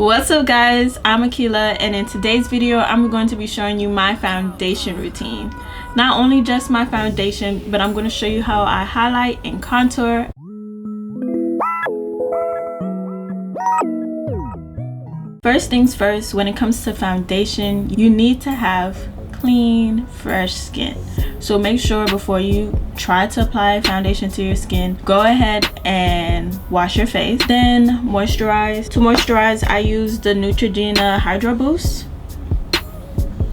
What's up guys, I'm Akila, and in today's video I'm going to be showing you my foundation routine. Not only just my foundation, but I'm going to show you how I highlight and contour. First things first, when it comes to foundation, you need to have clean, fresh skin. So make sure before you try to apply foundation to your skin, go ahead and wash your face, then moisturize. To moisturize, I use the Neutrogena Hydro Boost.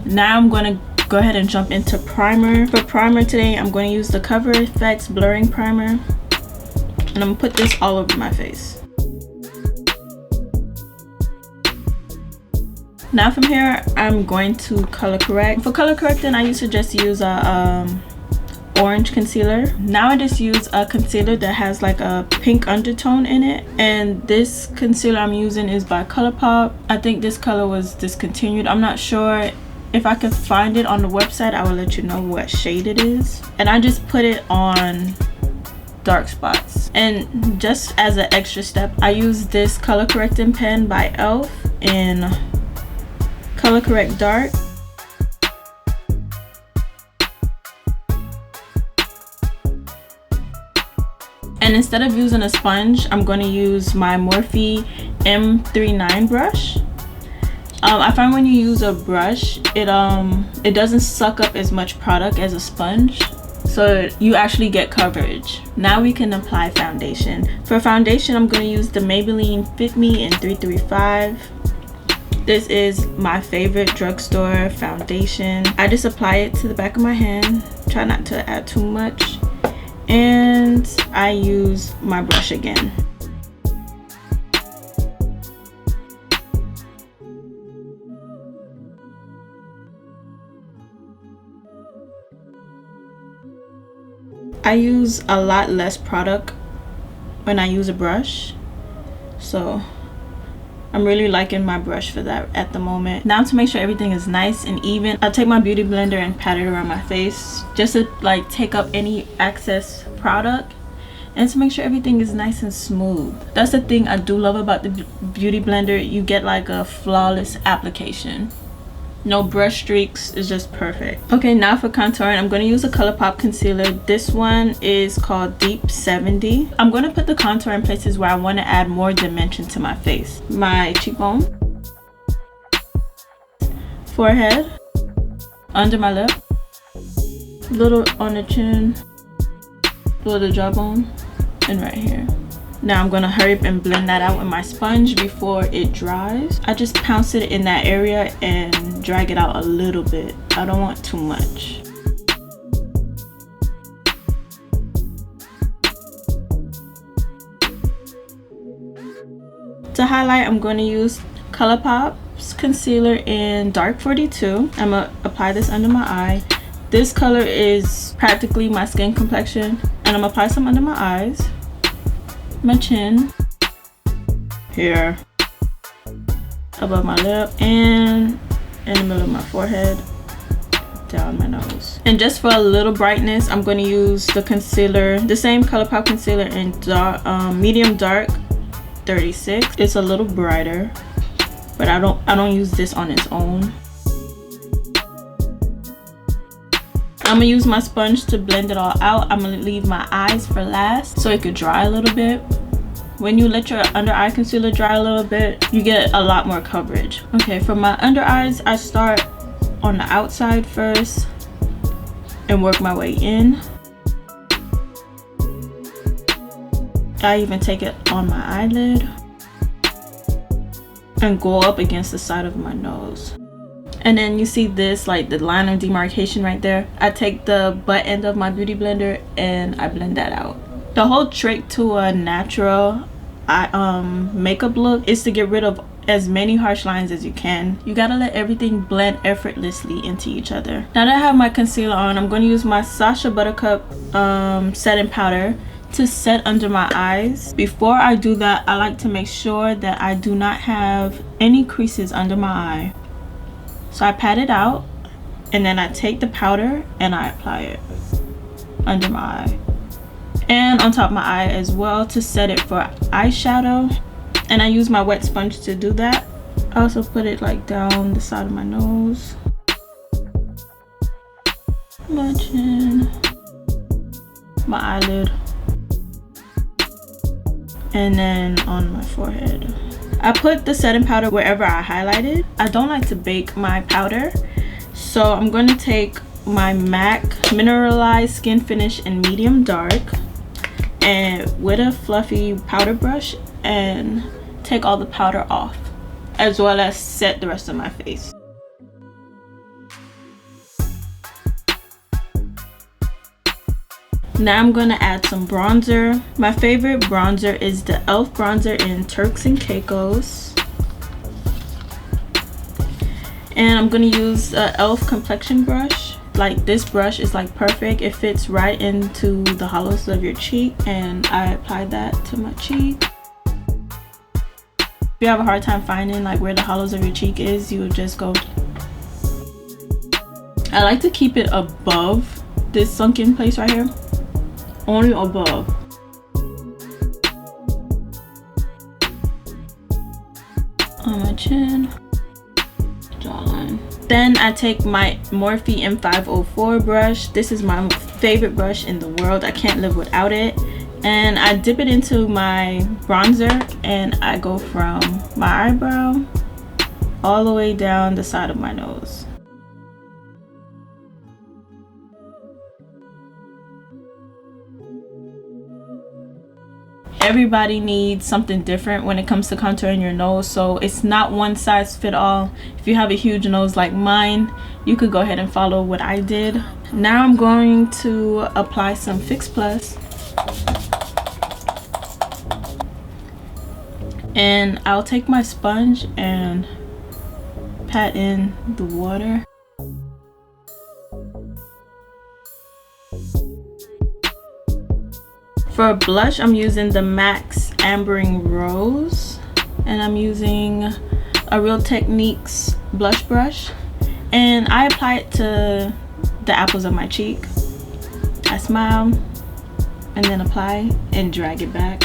Now I'm going to go ahead and jump into primer. For primer today, I'm going to use the Cover FX Blurring Primer, and I'm going to put this all over my face. Now from here, I'm going to color correct. For color correcting, I used to just use a orange concealer. Now I just use a concealer that has like a pink undertone in it, and this concealer I'm using is by Colourpop. I think this color was discontinued. I'm not sure. If I can find it on the website, I will let you know what shade it is. And I just put it on dark spots. And just as an extra step, I use this color correcting pen by e.l.f. in Color Correct Dark. And instead of using a sponge, I'm going to use my Morphe M39 brush. I find when you use a brush, it doesn't suck up as much product as a sponge, so you actually get coverage. Now we can apply foundation. For foundation, I'm going to use the Maybelline Fitme in 335. This is my favorite drugstore foundation. I just apply it to the back of my hand. Try not to add too much. And I use my brush again. I use a lot less product when I use a brush, so I'm really liking my brush for that at the moment. Now to make sure everything is nice and even, I'll take my beauty blender and pat it around my face just to like take up any excess product and to make sure everything is nice and smooth. That's the thing I do love about the beauty blender. You get like a flawless application. No brush streaks, is just perfect. Okay, now for contouring, I'm going to use a Colourpop concealer. This one is called Deep 70. I'm going to put the contour in places where I want to add more dimension to my face. My cheekbone, forehead, under my lip, little on the chin, below the jawbone, and right here. Now I'm going to hurry up and blend that out with my sponge before it dries. I just pounce it in that area and drag it out a little bit. I don't want too much. To highlight, I'm going to use Colourpop's concealer in Dark 42. I'm going to apply this under my eye. This color is practically my skin complexion, and I'm going to apply some under my eyes, my chin, here, above my lip, and in the middle of my forehead, down my nose. And just for a little brightness, I'm going to use the concealer, the same Colourpop concealer in dark, medium dark 36. It's a little brighter, but I don't use this on its own. I'm gonna use my sponge to blend it all out. I'm gonna leave my eyes for last so it could dry a little bit. When you let your under eye concealer dry a little bit, you get a lot more coverage. Okay, for my under eyes, I start on the outside first and work my way in. I even take it on my eyelid and go up against the side of my nose. And then you see this, like the line of demarcation right there. I take the butt end of my beauty blender and I blend that out. The whole trick to a natural makeup look is to get rid of as many harsh lines as you can. You gotta let everything blend effortlessly into each other. Now that I have my concealer on, I'm going to use my Sacha Buttercup setting powder to set under my eyes. Before I do that, I like to make sure that I do not have any creases under my eye. So I pat it out, and then I take the powder and I apply it under my eye and on top of my eye as well to set it for eyeshadow. And I use my wet sponge to do that. I also put it like down the side of my nose, my chin, my eyelid, and then on my forehead. I put the setting powder wherever I highlighted. I don't like to bake my powder, so I'm going to take my MAC Mineralized Skin Finish in medium dark and with a fluffy powder brush and take all the powder off, as well as set the rest of my face. Now I'm going to add some bronzer. My favorite bronzer is the e.l.f. bronzer in Turks and Caicos. And I'm going to use a e.l.f. complexion brush. Like, this brush is like perfect. It fits right into the hollows of your cheek, and I applied that to my cheek. If you have a hard time finding like where the hollows of your cheek is, you would just go. I like to keep it above this sunken place right here. Only above. On my chin, jawline. Then I take my Morphe M504 brush. This is my favorite brush in the world. I can't live without it. And I dip it into my bronzer and I go from my eyebrow all the way down the side of my nose. Everybody needs something different when it comes to contouring your nose, so it's not one size fit all. If you have a huge nose like mine, you could go ahead and follow what I did. Now I'm going to apply some Fix Plus, and I'll take my sponge and pat in the water. For blush, I'm using the MAC's Ambering Rose, and I'm using a Real Techniques blush brush, and I apply it to the apples of my cheek. I smile and then apply and drag it back.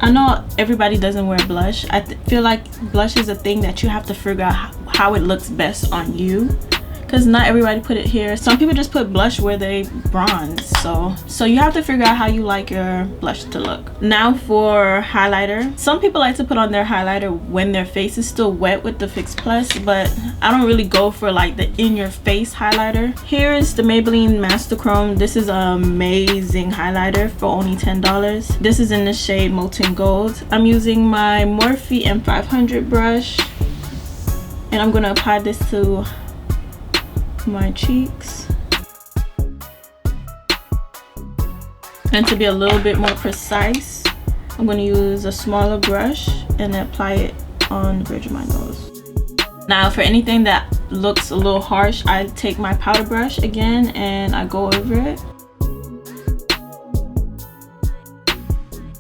I know everybody doesn't wear blush. I feel like blush is a thing that you have to figure out how it looks best on you, because not everybody put it here. Some people just put blush where they bronze, so you have to figure out how you like your blush to look. Now for highlighter. Some people like to put on their highlighter when their face is still wet with the Fix Plus, but I don't really go for like the in your face highlighter. Here is the Maybelline Master Chrome. This is an amazing highlighter for only $10. This is in the shade Molten Gold. I'm using my Morphe M500 brush, and I'm going to apply this to my cheeks. And to be a little bit more precise, I'm going to use a smaller brush and apply it on the bridge of my nose. Now for anything that looks a little harsh, I take my powder brush again and I go over it.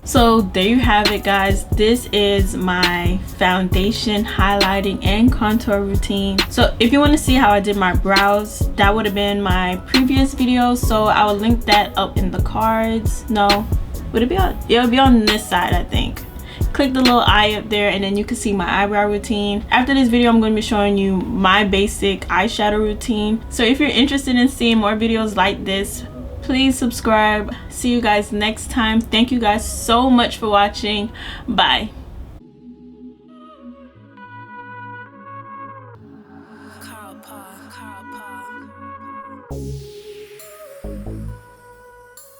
So there you have it, guys. This is my foundation, highlighting, and contour routine. So if you want to see how I did my brows, that would have been my previous video, so I will link that up in the cards. No, would it be on? It'll be on this side, I think. Click the little eye up there and then you can see my eyebrow routine. After this video, I'm going to be showing you my basic eyeshadow routine. So if you're interested in seeing more videos like this, please subscribe. See you guys next time. Thank you guys so much for watching. Bye. Colourpop.